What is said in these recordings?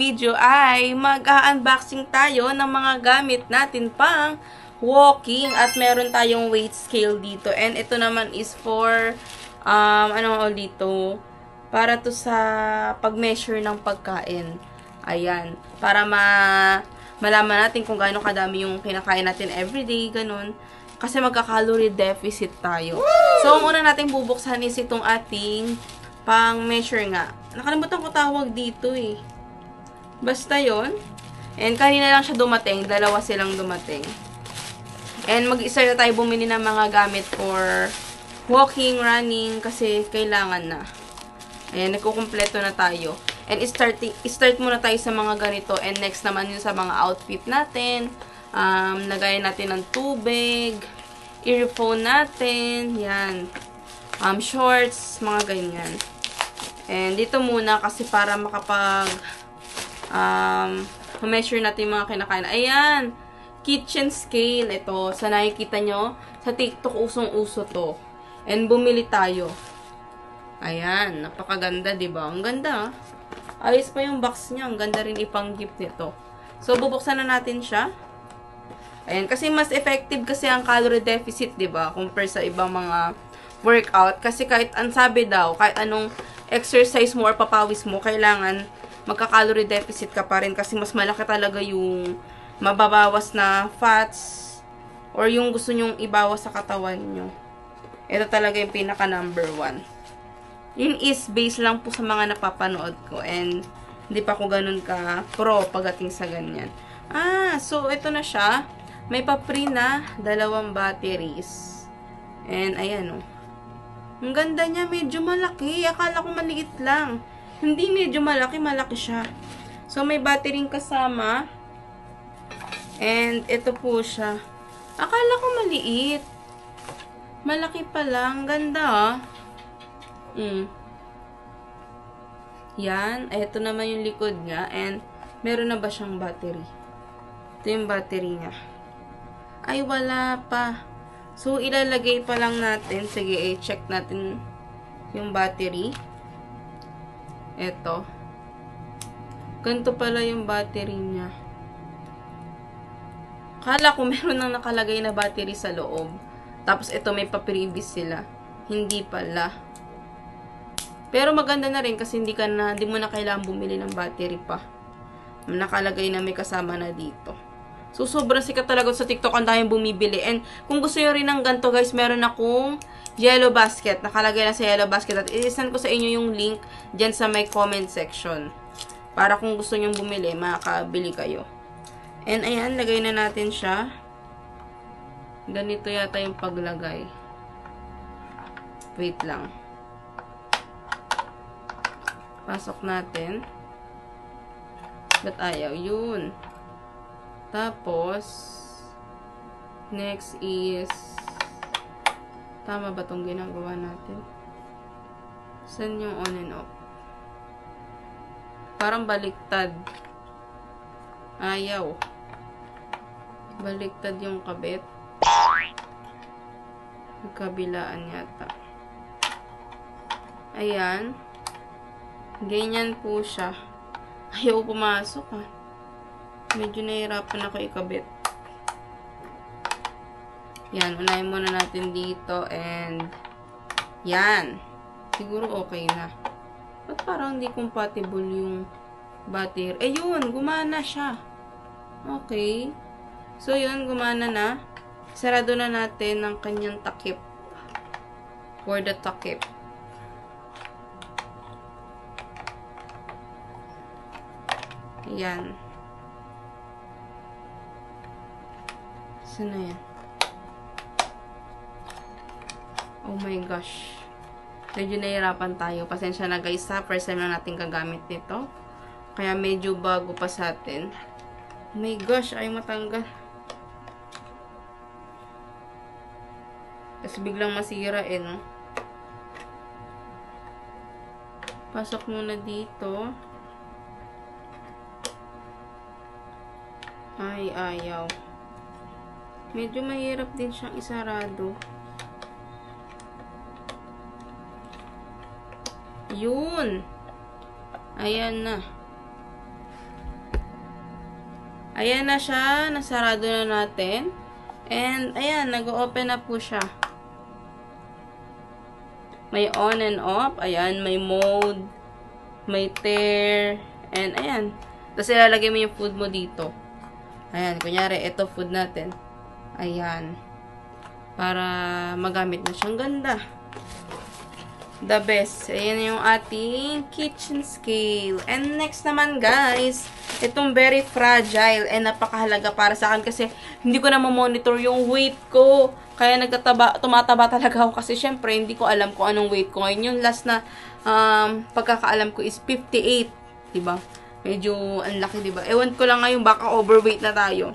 video ay mag-unboxing tayo ng mga gamit natin pang walking at meron tayong weight scale dito. And ito naman is for, dito? Para to sa pag-measure ng pagkain. Ayan. Para malaman natin kung gaano kadami yung kinakain natin everyday, ganun. Kasi magka-calorie deficit tayo. So, ang una natin bubuksan is itong ating pang-measure nga. Nakalimutan ko tawag dito eh. Basta yon. And kanina lang siya dumating. Dalawa silang dumating. And mag-isa na tayo bumili ng mga gamit for walking, running, kasi kailangan na. Ayan, nagkukumpleto na tayo. And start muna tayo sa mga ganito. And next naman yun sa mga outfit natin. Lagayan natin ng tubig, earphone natin, yan, shorts, mga ganyan. And dito muna kasi para measure natin yung mga kinakain. Ayan, kitchen scale, ito, sa nakikita nyo, sa TikTok usong-uso to. And bumili tayo. Ayan, napakaganda, diba? Ang ganda, ayos pa yung box niya, ang ganda rin ipang gift nito. So, bubuksan na natin siya. Ayan, kasi mas effective kasi ang calorie deficit, 'di ba? Compare sa ibang mga workout. Kasi kahit ang sabi daw, kahit anong exercise mo or papawis mo, kailangan magka-calorie deficit ka pa rin kasi mas malaki talaga yung mababawas na fats or yung gusto nyong ibawas sa katawan nyo. Ito talaga yung pinaka number 1. Yun is based lang po sa mga napapanood ko and hindi pa ako ganun ka pro pagdating sa ganyan. So ito na siya. May pa-free na 2 batteries. And, ayan, oh. Ang ganda niya, medyo malaki. Akala ko maliit lang. Hindi medyo malaki, malaki siya. So, may battery kasama. And, ito po siya. Akala ko maliit. Malaki pa lang. Ganda, Yan. Ito naman yung likod niya. And, meron na ba siyang battery? Ito yung battery niya. Ay, wala pa. So, ilalagay pa lang natin. Sige, check natin yung battery. Ito. Ganito pala yung battery niya. Kala ko meron nang nakalagay na battery sa loob. Tapos, ito may pa-previous sila. Hindi pala. Pero maganda na rin kasi hindi mo na kailangan bumili ng battery pa. Nakalagay na may kasama na dito. So, sobrang sikat talaga sa TikTok. Ang daming bumibili. And, kung gusto nyo rin ng ganito, guys, meron akong yellow basket. Nakalagay na sa yellow basket. At i-send ko sa inyo yung link dyan sa my comment section. Para kung gusto nyo bumili, makakabili kayo. And, ayan, lagay na natin siya. Ganito yata yung paglagay. Wait lang. Pasok natin. Ba't ayaw? Yun. Tapos, next is, tama ba itong ginagawa natin? Saan yung on and off? Parang baliktad. Ayaw. Baliktad yung kabit. Kabilaan yata. Ayan. Ganyan po siya. Ayaw pumasok, ha. Medyo nahihirapan ako ikabit. Yan, unahin muna natin dito and yan. Siguro okay na. Ba't parang hindi compatible yung battery? Ayun, gumana siya. Okay. So, yun, gumana na. Sarado na natin ang kanyang takip. For the takip. Yan. Saan na yan? Oh my gosh. Medyo nahihirapan tayo. Pasensya na guys ha. First time na natin gagamit nito. Kaya medyo bago pa sa atin. Oh my gosh. Ayaw matanggal. Tapos biglang masira no? Pasok muna dito. Ay, ayaw. Medyo mahirap din siyang isarado. Yun. Ayan na. Ayan na siya. Nasarado na natin. And, ayan, nag-open na po siya. May on and off. Ayan, may mode. May tear. And, ayan. Tapos, ilalagay mo yung food mo dito. Ayan, kunyari, ito food natin. Ayan. Para magamit na siyang ganda. The best. Ayan yung ating kitchen scale. And next naman, guys, itong very fragile and napakahalaga para sa akin kasi hindi ko na ma-monitor yung weight ko. Kaya tumataba talaga ako kasi syempre hindi ko alam kung anong weight ko. Ngayon yung last na pagkakaalam ko is 58. Diba? Medyo unlucky, diba? Ewan ko lang ngayon, baka overweight na tayo.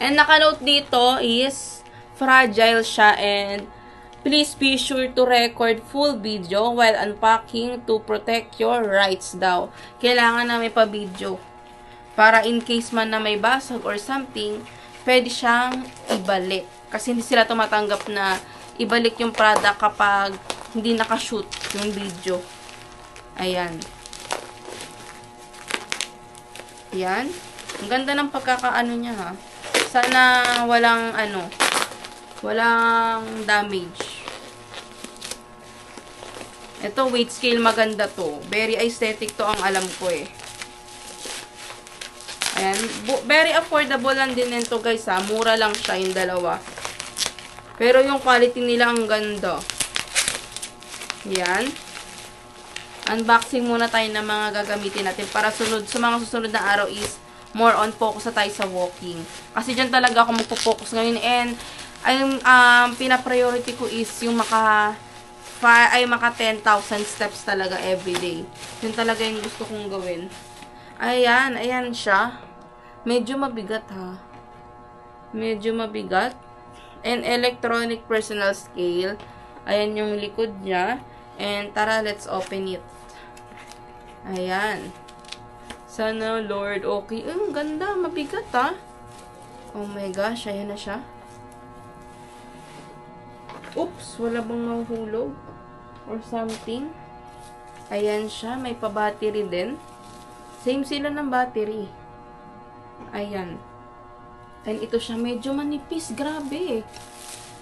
And naka-note dito is fragile siya and please be sure to record full video while unpacking to protect your rights daw. Kailangan na may pa-video. Para in case man na may basag or something, pwede siyang ibalik. Kasi hindi sila tumatanggap na ibalik yung product kapag hindi nakashoot yung video. Ayan. Ayan. Ang ganda ng pagkakaano niya ha. Sana walang walang damage. Ito, weight scale maganda to. Very aesthetic to ang alam ko eh. Ayan. Very affordable lang din nito guys ha. Mura lang siya yung dalawa. Pero yung quality nila ang ganda. Ayan. Unboxing muna tayo ng mga gagamitin natin para sa mga susunod na araw is more on focus na tayo sa walking. Kasi dyan talaga ako magpo-focus ngayon and pina-priority ko is yung maka 10,000 steps talaga everyday. Yun talaga yung gusto kong gawin. Ayan, ayan siya. Medyo mabigat ha. Medyo mabigat. And electronic personal scale. Ayan yung likod niya. And tara, let's open it. Ayan. Sana, Lord, okay. Ang ganda, mabigat ha. Oh my gosh, ayan na siya. Oops, wala bang mahuhulog? Or something. Ayan siya. May pa-battery din. Same sila ng battery. Ayan. And ito siya. Medyo manipis. Grabe.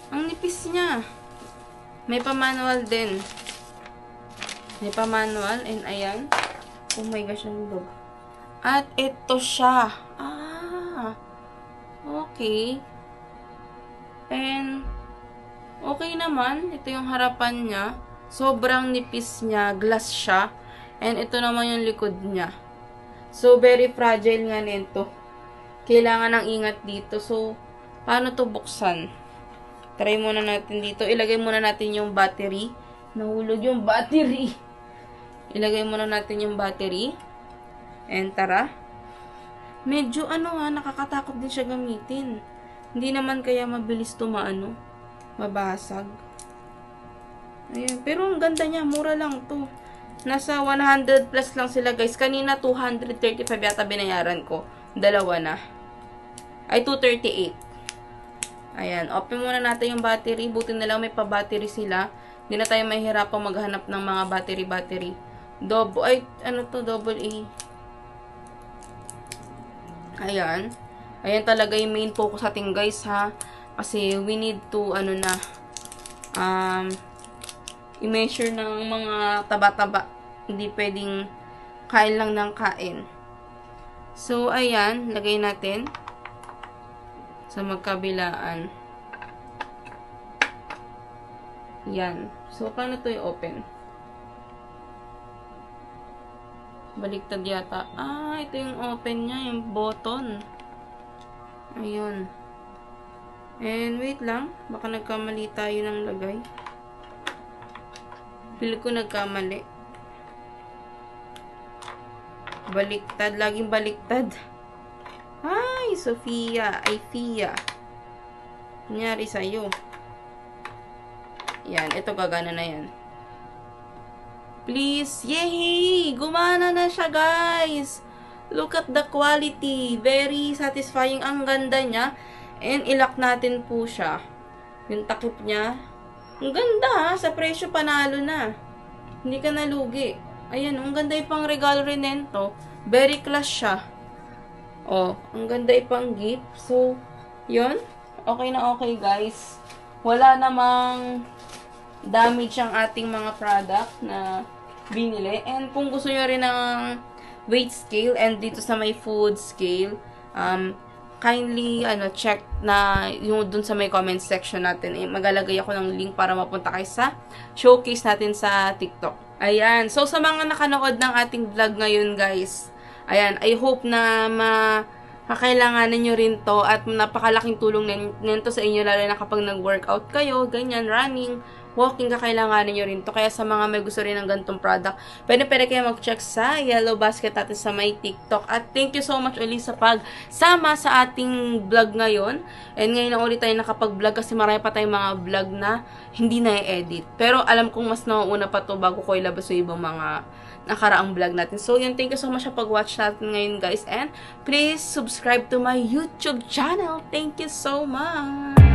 Ang nipis niya. May pa-manual din. May pa-manual. And ayan. Oh my gosh. Ang log. At ito siya. Okay. And okay naman. Ito yung harapan niya. Sobrang nipis niya. Glass siya. And ito naman yung likod niya. So, very fragile nga nito. Kailangan ng ingat dito. So, paano to buksan? Try muna natin dito. Ilagay muna natin yung battery. Nahulog yung battery. Ilagay muna natin yung battery. And tara. Medyo nakakatakot din siya gamitin. Hindi naman kaya mabilis to mabasag. Ayan. Pero ang ganda niya. Mura lang to. Nasa 100 plus lang sila guys. Kanina 235 yata binayaran ko. Dalawa na. Ay 238. Ayan. Open muna natin yung battery. Buti na lang may pa-battery sila. Hindi na tayo mahihirapang maghanap ng mga battery. Double A. Ayan. Ayan talaga yung main focus ating guys ha. Kasi we need to i-measure ng mga taba-taba. Hindi pwedeng kain lang ng kain. So, ayan. Lagay natin sa magkabilaan. Yan. So, paano to i-open? Baliktad yata. Ito yung open niya. Yung button. Ayun. And, wait lang. Baka nagkamali tayo ng lagay. Pili ko nagkamali. Baliktad. Laging baliktad. Ay, Sofia. Ay, Fia. Nangyari sa'yo. Yan. Ito gagana na yan. Please. Yay! Gumana na siya, guys. Look at the quality. Very satisfying. Ang ganda niya. And, ilock natin po siya. Yung takip niya. Ang ganda ha. Sa presyo panalo na. Hindi ka nalugi. Ayan. Ang ganda yung pang regalo rin nito. Very class siya. Oh, ang ganda ipang gift. So, yun. Okay na okay, guys. Wala namang damage ang ating mga product na binili. And kung gusto nyo rin ng weight scale and dito sa may food scale, kindly check na yung dun sa may comment section natin. Maglalagay ako ng link para mapunta kayo sa showcase natin sa TikTok. Ayan. So, sa mga nakanood ng ating vlog ngayon, guys, ayan, I hope na kakailanganin nyo rin to at napakalaking tulong nito sa inyo, lalo na kapag nag-workout kayo, ganyan, running, walking, kakailanganin nyo rin to. Kaya sa mga may gusto rin ng ganitong product, pwede kayo mag-check sa Yellow Basket natin sa may TikTok. At thank you so much ulit sa pagsama sa ating vlog ngayon. And ngayon na ulit tayo nakapag-vlog kasi marami pa tayong mga vlog na hindi na-edit. Pero alam kong mas nauuna pa to bago ko ilabas yung ibang mga nakaraang vlog natin. So, yun, thank you so much sa pag-watch natin ngayon, guys. And please subscribe to my YouTube channel. Thank you so much!